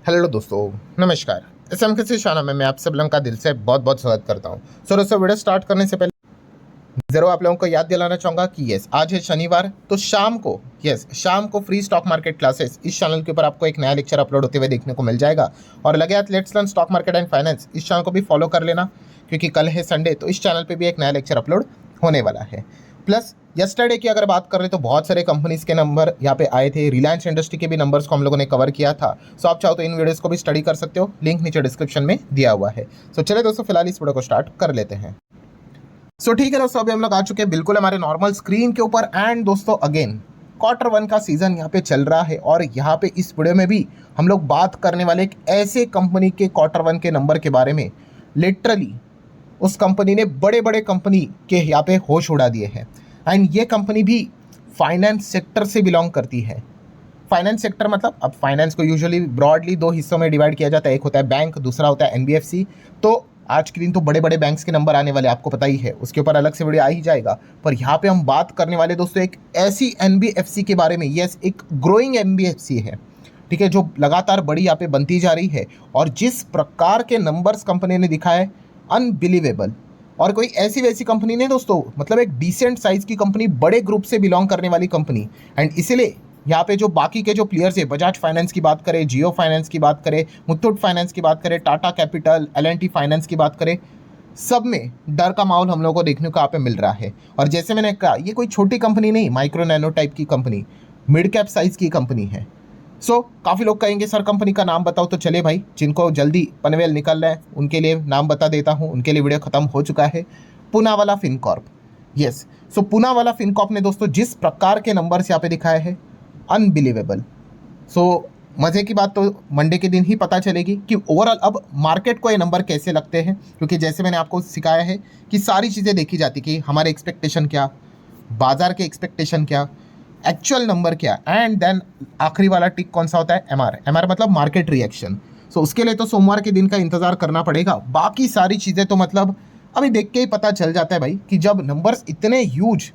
Hello दोस्तों, नमस्कार। SM के शाना में मैं आप सब लोगों का दिल से बहुत बहुत स्वागत करता हूं। सो दोस्तों, वीडियो स्टार्ट करने से पहले जरूर आप लोगों को याद दिलाना चाहूंगा कि यस, आज है शनिवार, तो शाम को फ्री स्टॉक मार्केट क्लासेस इस चैनल के ऊपर आपको एक नया लेक्चर अपलोड होते हुए देखने को मिल जाएगा। और लगे हाथ let's learn stock market and finance, इस चैनल को भी फॉलो कर लेना, क्योंकि कल है संडे, तो इस चैनल पर भी एक नया लेक्चर अपलोड होने वाला है। प्लस यस्टरडे की अगर बात करें तो बहुत सारे कंपनीज के नंबर यहाँ पे आए थे। रिलायंस इंडस्ट्री के भी नंबर्स को हम लोगों ने कवर किया था। सो आप चाहो तो इन वीडियोस को भी स्टडी कर सकते हो, लिंक नीचे डिस्क्रिप्शन में दिया हुआ है। सो चलिए दोस्तों, फिलहाल इस वीडियो को स्टार्ट कर लेते हैं। सो ठीक है दोस्तों, अभी हम लोग आ चुके हैं बिल्कुल हमारे नॉर्मल स्क्रीन के ऊपर। एंड दोस्तों अगेन Q1 का सीजन यहाँ पे चल रहा है, और यहाँ पे इस वीडियो में भी हम लोग बात करने वाले एक ऐसे कंपनी के Q1 के नंबर के बारे में, लिटरली उस कंपनी ने बड़े बड़े कंपनी के यहाँ पे होश उड़ा दिए हैं। एंड ये कंपनी भी फाइनेंस सेक्टर से बिलोंग करती है। फाइनेंस सेक्टर मतलब, अब फाइनेंस को यूजुअली ब्रॉडली दो हिस्सों में डिवाइड किया जाता है, एक होता है बैंक, दूसरा होता है एनबीएफसी। तो आज के दिन तो बड़े बड़े बैंक्स के नंबर आने वाले, आपको पता ही है, उसके ऊपर अलग से वीडियो आ ही जाएगा। पर यहाँ पे हम बात करने वाले दोस्तों एक ऐसी एनबीएफसी के बारे में, यस, एक ग्रोइंग एनबीएफसी है, ठीक है, जो लगातार बड़ी यहाँ पे बनती जा रही है। और जिस प्रकार के नंबर्स कंपनी ने दिखाए, अनबिलीवेबल। और कोई ऐसी वैसी कंपनी नहीं दोस्तों, मतलब एक डिसेंट साइज की कंपनी, बड़े ग्रुप से बिलोंग करने वाली कंपनी। एंड इसीलिए यहाँ पे जो बाकी के जो प्लेयर्स है, बजाज फाइनेंस की बात करें, जियो फाइनेंस की बात करें, मुथूट फाइनेंस की बात करें, टाटा कैपिटल, एल&टी फाइनेंस की बात करें, सब में डर का माहौल हम लोगों को देखने को यहाँ पे मिल रहा है। और जैसे मैंने कहा, ये कोई छोटी कंपनी नहीं, माइक्रो नैनो टाइप की कंपनी, मिड कैप साइज की कंपनी है। सो काफ़ी लोग कहेंगे सर कंपनी का नाम बताओ, तो चले भाई, जिनको जल्दी पनवेल निकल रहा है उनके लिए नाम बता देता हूँ, उनके लिए वीडियो खत्म हो चुका है। पूनावाला फिनकॉर्प, यस। सो पूनावाला फिनकॉर्प ने दोस्तों जिस प्रकार के नंबर्स यहाँ पे दिखाए हैं, अनबिलीवेबल। सो मज़े की बात तो मंडे के दिन ही पता चलेगी कि ओवरऑल अब मार्केट को ये नंबर कैसे लगते हैं, क्योंकि जैसे मैंने आपको सिखाया है कि सारी चीज़ें देखी जाती कि हमारे एक्सपेक्टेशन क्या, बाजार के एक्सपेक्टेशन क्या, एक्चुअल नंबर क्या, एंड देन आखिरी वाला टिक कौन सा होता है, एमआर मतलब मार्केट रिएक्शन। सो उसके लिए तो सोमवार के दिन का इंतजार करना पड़ेगा। बाकी सारी चीज़ें तो मतलब अभी देख के ही पता चल जाता है भाई, कि जब नंबर्स इतने ह्यूज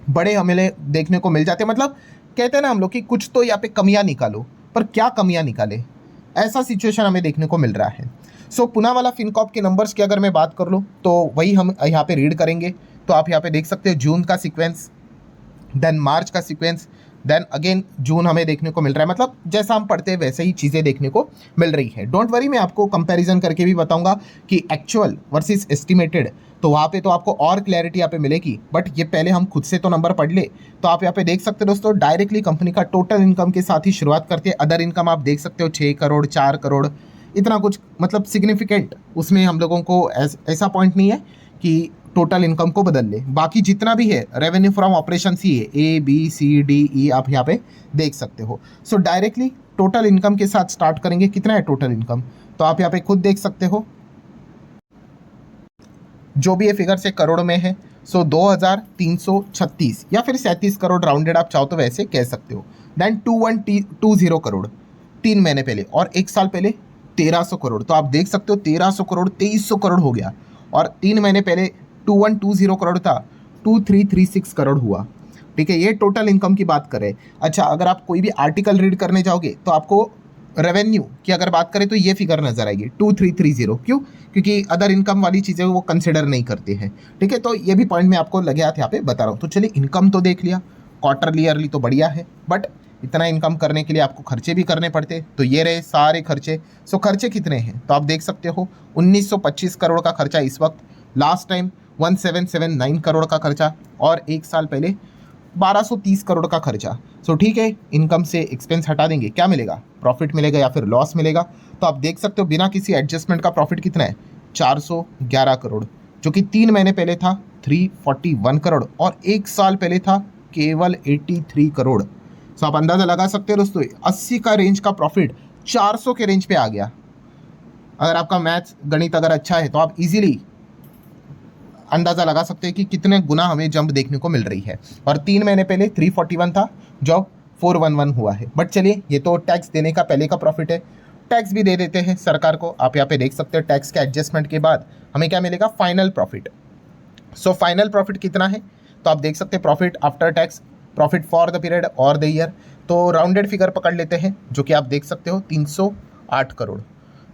बड़े हमें देखने को मिल जाते हैं, मतलब कहते हैं ना हम लोग कि कुछ तो यहाँ पे कमियां निकालो, पर क्या कमियां निकाले, ऐसा सिचुएशन हमें देखने को मिल रहा है। सो पूनावाला फिनकॉर्प के नंबर्स की अगर मैं बात कर लूँ तो वही हम यहाँ पे रीड करेंगे। तो आप यहाँ पे देख सकते हैं जून का सीक्वेंस, देन मार्च का सीक्वेंस, देन अगेन जून हमें देखने को मिल रहा है। मतलब जैसा हम पढ़ते हैं वैसे ही चीज़ें देखने को मिल रही है। डोंट वरी, मैं आपको कंपैरिजन करके भी बताऊंगा कि एक्चुअल वर्सेस एस्टिमेटेड, तो वहाँ पे तो आपको और क्लैरिटी यहाँ पे मिलेगी। बट ये पहले हम खुद से तो नंबर पढ़ ले। तो आप यहाँ पे देख सकते हो दोस्तों, डायरेक्टली कंपनी का टोटल इनकम के साथ ही शुरुआत करते हैं। अदर इनकम आप देख सकते हो 6 करोड़, 4 करोड़, इतना कुछ मतलब सिग्निफिकेंट उसमें हम लोगों को ऐसा पॉइंट नहीं है कि टोटल इनकम को बदल ले। बाकी जितना भी है रेवेन्यू फ्रॉम ऑपरेशन ही है, A B C D E, आप यहाँ पे देख सकते हो। सो डायरेक्टली टोटल इनकम के साथ स्टार्ट करेंगे। कितना है टोटल इनकम, तो आप यहाँ पे खुद देख सकते हो, जो भी ये फिगर से करोड़ में है। सो 2336 या फिर 37 करोड़, राउंडेड आप चाहो तो वैसे कह सकते हो। देन 2120 करोड़ 3 महीने पहले, और एक साल पहले 1300 करोड़। तो आप देख सकते हो 1300 करोड़ 2300 करोड़ हो गया। और 3 महीने पहले 2120 करोड़ था, 2336 करोड़ हुआ। ठीक है, ये टोटल इनकम की बात करें। अच्छा, अगर आप कोई भी आर्टिकल रीड करने जाओगे तो आपको रेवेन्यू की अगर बात करें तो ये फिगर नजर आएगी 2330। क्यों? क्योंकि अदर इनकम वाली चीज़ें वो कंसिडर नहीं करते हैं। ठीक है, तो ये भी पॉइंट मैं आपको लगे हाथ यहाँ पे बता रहा हूँ। तो चलिए, इनकम तो देख लिया, क्वार्टरली ईयरली तो बढ़िया है, बट इतना इनकम करने के लिए आपको खर्चे भी करने पड़ते। तो ये रहे सारे खर्चे। सो खर्चे कितने हैं तो आप देख सकते हो, 1925 करोड़ का खर्चा इस वक्त, लास्ट टाइम 1779 करोड़ का खर्चा, और एक साल पहले 1230 करोड़ का खर्चा। सो ठीक है, इनकम से एक्सपेंस हटा देंगे, क्या मिलेगा, प्रॉफिट मिलेगा या फिर लॉस मिलेगा। तो आप देख सकते हो बिना किसी एडजस्टमेंट का प्रॉफिट कितना है, 411 करोड़, जो कि 3 महीने पहले था 341 करोड़, और एक साल पहले था केवल 83 करोड़। सो आप अंदाज़ा लगा सकते हो दोस्तों, 80 का रेंज का प्रॉफिट 400 के रेंज पे आ गया। अगर आपका मैथ्स गणित अगर अच्छा है तो आप इजीली अंदाज़ा लगा सकते हैं कि कितने गुना हमें जंप देखने को मिल रही है। और 3 महीने पहले 341 था, जो 411 हुआ है। बट चलिए, ये तो टैक्स देने का पहले का प्रॉफिट है, टैक्स भी दे देते हैं सरकार को। आप यहाँ पे देख सकते हैं टैक्स के एडजस्टमेंट के बाद हमें क्या मिलेगा, final profit. So final profit कितना है तो आप देख सकते हैं, profit after tax, profit for the period और द ईयर। तो राउंडेड फिगर पकड़ लेते हैं, जो कि आप देख सकते हो 8 करोड़,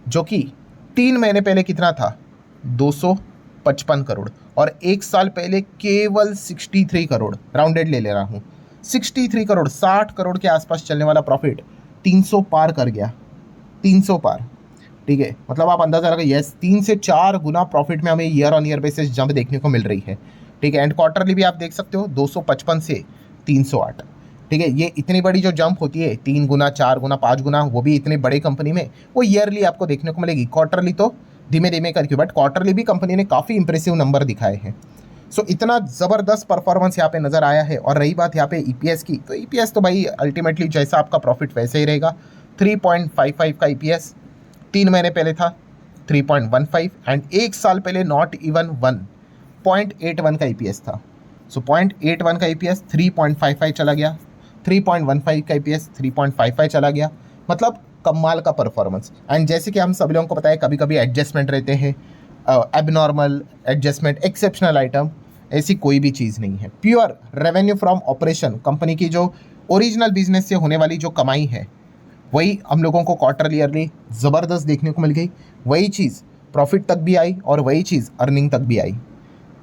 जो कि 3 महीने पहले कितना था 255 करोड़, और 1 साल पहले केवल 63 करोड़, राउंडेड ले ले रहा हूँ, 63 करोड़, 60 करोड़ के आसपास चलने वाला प्रॉफिट 300 पार कर गया, 300 पार। ठीक है, मतलब आप अंदाजा लगा, यस 3 से 4 गुना प्रॉफिट में हमें year on year basis jump देखने को मिल रही है। ठीक है, एंड क्वार्टरली भी आप देख सकते हो 255 से 308। ठीक है, ये इतनी बड़ी जो जंप होती है 3 गुना, 4 गुना, 5 गुना, वो भी इतनी बड़ी कंपनी में, वो ईयरली आपको देखने को मिलेगी। क्वार्टरली तो धीमे धीमे करके, बट क्वार्टरली भी कंपनी ने काफ़ी इंप्रेसिव नंबर दिखाए हैं। सो इतना ज़बरदस्त परफॉर्मेंस यहाँ पे नज़र आया है। और रही बात यहाँ पे ईपीएस की, तो ईपीएस तो भाई अल्टीमेटली जैसा आपका प्रॉफिट वैसे ही रहेगा। 3.55 का ईपीएस 3 महीने पहले था 3.15, एंड 1 साल पहले नॉट इवन 1.81 का ईपीएस था। सो 0.81 का ईपीएस 3.55 चला गया, 3.15 का ईपीएस 3.55 चला गया, मतलब कमाल का परफॉर्मेंस। एंड जैसे कि हम सभी लोगों को पता है कभी कभी एडजस्टमेंट रहते हैं, एबनॉर्मल एडजस्टमेंट, एक्सेप्शनल आइटम, ऐसी कोई भी चीज़ नहीं है। Pure revenue from operation, company की जो ओरिजिनल बिजनेस से होने वाली जो कमाई है, वही हम लोगों को क्वार्टर ईयरली ज़बरदस्त देखने को मिल गई। वही चीज़ प्रॉफिट तक भी आई और वही चीज़ अर्निंग तक भी आई।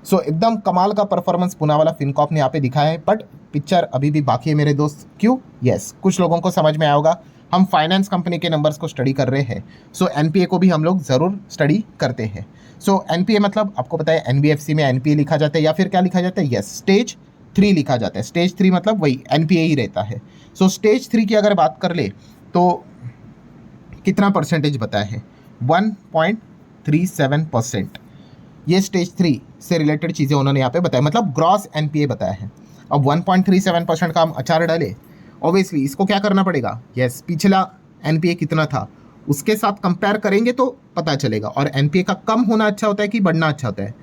सो एकदम कमाल का परफॉर्मेंस पुनावाला फिनकॉर्प ने यहाँ पे दिखाया है। बट पिक्चर अभी भी बाकी है मेरे दोस्त। क्यों? यस, कुछ लोगों को समझ में आया होगा, हम फाइनेंस कंपनी के नंबर्स को स्टडी कर रहे हैं। सो एनपीए को भी हम लोग ज़रूर स्टडी करते हैं। सो एनपीए मतलब आपको पता है एनबीएफसी में एनपीए लिखा जाता है, या फिर क्या लिखा जाता है? यस, स्टेज 3 लिखा जाता है। स्टेज 3 मतलब वही एनपीए ही रहता है। सो स्टेज 3 की अगर बात कर ले तो कितना परसेंटेज बताया है? 1.37%। ये स्टेज 3 से रिलेटेड चीज़ें उन्होंने यहाँ पे बताया, मतलब ग्रॉस एनपीए बताया है। अब 1.37% का हम अचार डाले, ऑब्वियसली इसको क्या करना पड़ेगा? यस, पिछला एनपीए कितना था उसके साथ कंपेयर करेंगे तो पता चलेगा। और एनपीए का कम होना अच्छा होता है कि बढ़ना अच्छा होता है?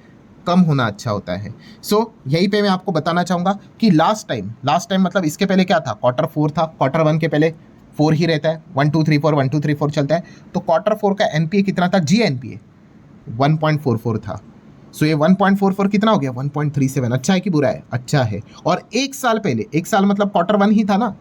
कम होना अच्छा होता है। सो यहीं पे मैं आपको बताना चाहूँगा कि लास्ट टाइम मतलब इसके पहले क्या था? Q4 था। Q1 के पहले 4 ही रहता है, 1 2 3 4 1 2 3 4 चलता है। तो Q4 का एनपीए कितना था? जी एनपीए 1.44 था। सो ये 1.44 कितना हो गया? 1.37। अच्छा है कि बुरा है? अच्छा है। और 1 साल पहले, 1 साल मतलब Q1 ही था ना,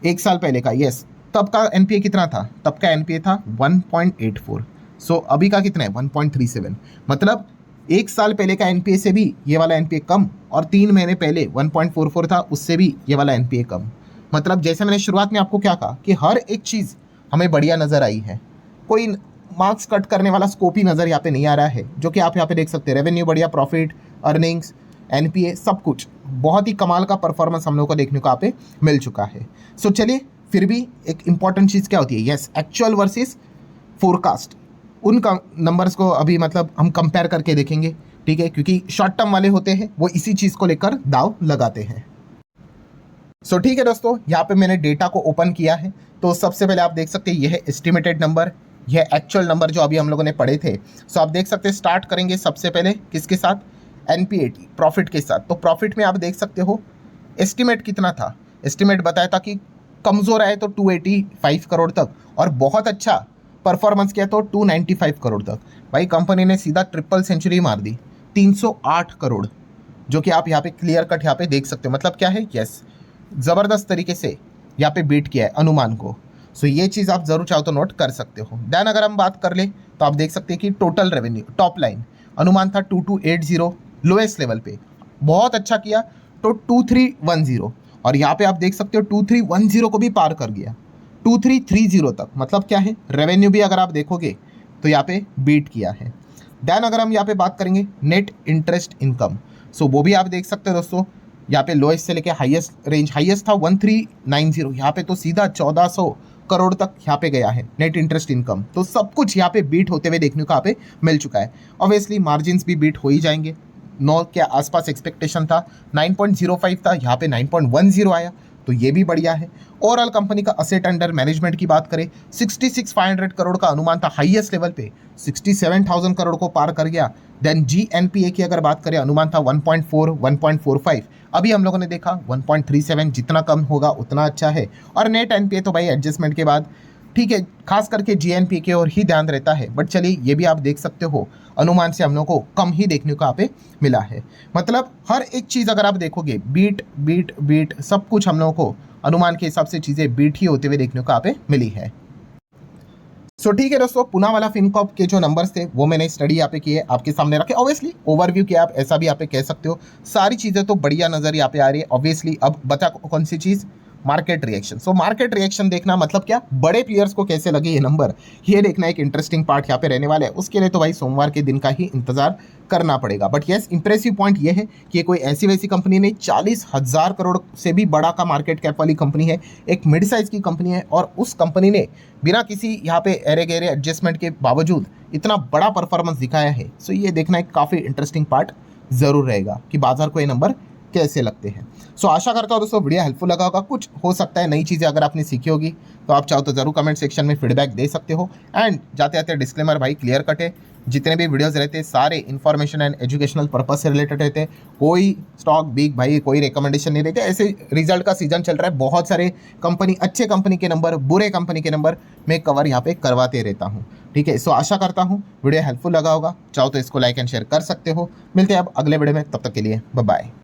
1 साल पहले का, यस, तब का एनपीए कितना था? तब का एनपीए था 1.84। सो अभी का कितना है? 1.37। मतलब 1 साल पहले का एनपीए से भी ये वाला एनपीए कम, और 3 महीने पहले 1.44 था उससे भी ये वाला एनपीए कम। मतलब जैसे मैंने शुरुआत में आपको क्या कहा कि हर एक चीज़ हमें बढ़िया नज़र आई है, कोई मार्क्स कट करने वाला स्कोप ही नज़र यहाँ पे नहीं आ रहा है, जो कि आप यहाँ पे देख सकते हैं। रेवेन्यू बढ़िया, प्रॉफिट, अर्निंग्स, एनपीए, सब कुछ बहुत ही कमाल का परफॉर्मेंस हम लोग को देखने को यहाँ पे मिल चुका है। सो चलिए, फिर भी एक इंपॉर्टेंट चीज़ क्या होती है? यस, एक्चुअल वर्सेस फोरकास्ट, उनका नंबर्स को अभी मतलब हम कंपेयर करके देखेंगे। ठीक है, क्योंकि शॉर्ट टर्म वाले होते हैं वो इसी चीज़ को लेकर दाव लगाते हैं। सो ठीक है दोस्तों, यहाँ पे मैंने डेटा को ओपन किया है। तो सबसे पहले आप देख सकते हैं यह है एस्टिमेटेड नंबर, यह एक्चुअल नंबर जो अभी हम लोगों ने पढ़े थे। सो आप देख सकते हैं, स्टार्ट करेंगे सबसे पहले किसके साथ? एनपीएटी, प्रॉफिट के साथ। तो प्रॉफिट में आप देख सकते हो एस्टिमेट कितना था? एस्टिमेट बताया था कि कमज़ोर आए तो 285 करोड़ तक, और बहुत अच्छा परफॉर्मेंस किया तो 295 करोड़ तक। भाई कंपनी ने सीधा ट्रिपल सेंचुरी मार दी, 308 करोड़, जो कि आप यहाँ पे क्लियर कट यहाँ पे देख सकते हो। मतलब क्या है? यस, ज़बरदस्त तरीके से यहाँ पे बीट किया है अनुमान को। सो ये चीज़ आप ज़रूर चाहो तो नोट कर सकते हो। देन अगर हम बात कर ले तो आप देख सकते हैं कि टोटल रेवेन्यू, टॉप लाइन अनुमान था 2280, लोएस्ट लेवल पे बहुत अच्छा किया तो 2310, और यहाँ पे आप देख सकते हो 2310 को भी पार कर गया, 2330 तक। मतलब क्या है? रेवेन्यू भी अगर आप देखोगे तो यहाँ पे बीट किया है। देन अगर हम यहाँ पे बात करेंगे नेट इंटरेस्ट इनकम, सो वो भी आप देख सकते हो दोस्तों, यहाँ पे लोएस्ट से लेके हाईएस्ट रेंज, हाईएस्ट था 1390, यहाँ पे तो सीधा 1400 करोड़ तक यहाँ पे गया है नेट इंटरेस्ट इनकम। तो सब कुछ यहाँ पे बीट होते हुए देखने को यहाँ पे मिल चुका है। ऑब्वियसली मार्जिन्स भी बीट हो ही जाएंगे, 9 के आसपास एक्सपेक्टेशन था, 9.05 था, यहाँ पे 9.10 आया, तो ये भी बढ़िया है। ओवरऑल कंपनी का असेट अंडर मैनेजमेंट की बात करें, 66,500 करोड़ का अनुमान था हाईएस्ट लेवल पे, 67,000 करोड़ को पार कर गया। देन जीएनपीए की अगर बात करें, अनुमान था 1.4, 1.45, अभी हम लोगों ने देखा 1.37, जितना कम होगा उतना अच्छा है। और नेट एनपीए तो भाई एडजस्टमेंट के बाद ठीक है, खास करके जीएनपी की ओर ही ध्यान रहता है, बट चलिए ये भी आप देख सकते हो अनुमान से हम लोग को कम ही देखने को यहाँ पे मिला है। मतलब हर एक चीज़ अगर आप देखोगे बीट बीट बीट, सब कुछ हम लोगों को अनुमान के हिसाब से चीज़ें बीट ही होते हुए देखने को यहाँ पे मिली है। सो ठीक है दोस्तों, पूना वाला फिनकॉर्प के जो नंबर्स थे वो मैंने स्टडी यहाँ पे किए, आपके सामने रखे। ऑब्वियसली ओवरव्यू किया, आप ऐसा भी यहाँ पे कह सकते हो। सारी चीज़ें तो बढ़िया नज़र यहाँ पे आ रही है। ऑब्वियसली अब बता कौन सी चीज़, market reaction. So market reaction देखना मतलब क्या, बड़े प्लेयर्स को कैसे लगे ये नंबर, ये देखना एक इंटरेस्टिंग पार्ट यहाँ पे रहने वाला है। उसके लिए तो भाई सोमवार के दिन का ही इंतजार करना पड़ेगा। बट येस, इंप्रेसिव पॉइंट ये है कि ये कोई ऐसी वैसी कंपनी नहीं, 40,000 करोड़ से भी बड़ा का मार्केट कैप वाली कंपनी है, एक मिड साइज की कंपनी है। और उस कंपनी ने बिना किसी यहाँ पे एरे गेरे एडजस्टमेंट के बावजूद इतना बड़ा परफॉर्मेंस दिखाया है। सो ये देखना एक काफ़ी इंटरेस्टिंग पार्ट ज़रूर रहेगा कि बाजार को ये नंबर कैसे लगते हैं। सो आशा करता हूँ दोस्तों वीडियो हेल्पफुल लगा होगा। कुछ हो सकता है नई चीज़ें अगर आपने सीखी होगी तो आप चाहो तो ज़रूर कमेंट सेक्शन में फीडबैक दे सकते हो। एंड जाते जाते डिस्क्लेमर भाई क्लियर कट है, जितने भी वीडियोस रहते हैं सारे इन्फॉर्मेशन एंड एजुकेशनल पर्पज से रिलेटेड रहते हैं। कोई स्टॉक बिग भाई कोई रिकमेंडेशन नहीं रहते। ऐसे रिजल्ट का सीजन चल रहा है, बहुत सारे कंपनी, अच्छे कंपनी के नंबर, बुरे कंपनी के नंबर मैं कवर यहाँ पे करवाते रहता हूँ। ठीक है, सो आशा करता हूँ वीडियो हेल्पफुल लगा होगा। चाहो तो इसको लाइक एंड शेयर कर सकते हो। मिलते हैं अब अगले वीडियो में, तब तक के लिए बाय बाय।